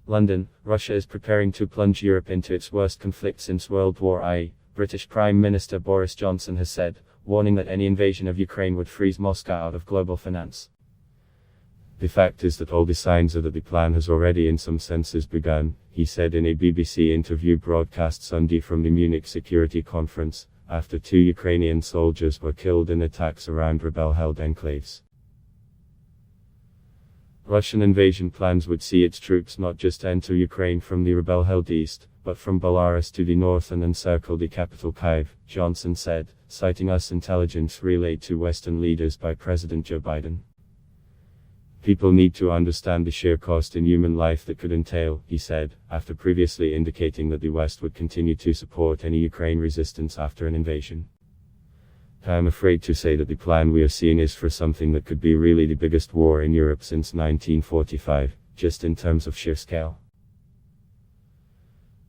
London, Russia is preparing to plunge Europe into its worst conflict since World War I, British Prime Minister Boris Johnson has said, warning that any invasion of Ukraine would freeze Moscow out of global finance. The fact is that all the signs are that the plan has already in some senses begun, he said in a BBC interview broadcast Sunday from the Munich Security Conference, after 2 Ukrainian soldiers were killed in attacks around rebel-held enclaves. Russian invasion plans would see its troops not just enter Ukraine from the rebel-held east, but from Belarus to the north and encircle the capital Kyiv, Johnson said, citing US intelligence relayed to Western leaders by President Joe Biden. People need to understand the sheer cost in human life that could entail, he said, after previously indicating that the West would continue to support any Ukraine resistance after an invasion. I am afraid to say that the plan we are seeing is for something that could be really the biggest war in Europe since 1945, just in terms of sheer scale.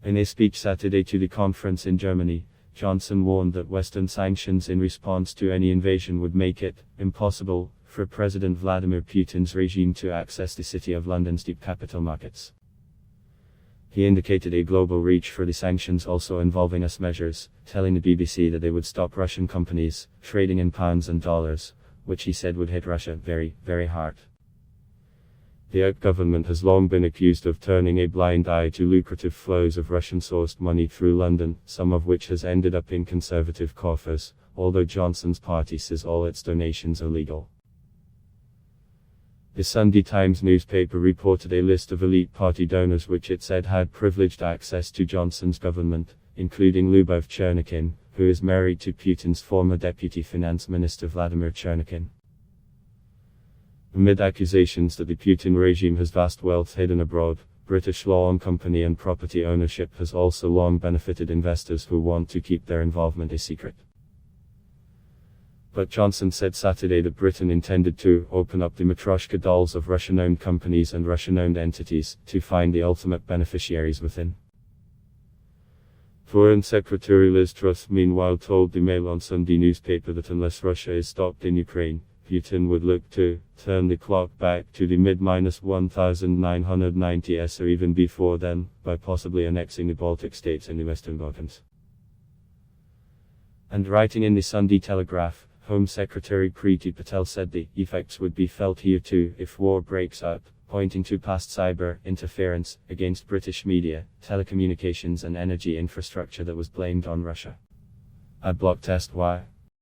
In a speech Saturday to the conference in Germany, Johnson warned that Western sanctions in response to any invasion would make it impossible for President Vladimir Putin's regime to access the City of London's deep capital markets. He indicated a global reach for the sanctions also involving US measures, telling the BBC that they would stop Russian companies trading in pounds and dollars, which he said would hit Russia very, very hard. The UK government has long been accused of turning a blind eye to lucrative flows of Russian-sourced money through London, some of which has ended up in Conservative coffers, although Johnson's party says all its donations are legal. The Sunday Times newspaper reported a list of elite party donors which it said had privileged access to Johnson's government, including Lyubov Chernykin, who is married to Putin's former deputy finance minister Vladimir Chernykin. Amid accusations that the Putin regime has vast wealth hidden abroad, British law on company and property ownership has also long benefited investors who want to keep their involvement a secret. But Johnson said Saturday that Britain intended to open up the Matryoshka dolls of Russian-owned companies and Russian-owned entities to find the ultimate beneficiaries within. Foreign Secretary Liz Truss meanwhile told the Mail on Sunday newspaper that unless Russia is stopped in Ukraine, Putin would look to turn the clock back to the mid-1990s or even before then, by possibly annexing the Baltic states in the Western Balkans. And writing in the Sunday Telegraph, Home Secretary Priti Patel said the effects would be felt here too if war breaks out, pointing to past cyber interference against British media, telecommunications and energy infrastructure that was blamed on Russia. Adblock test why?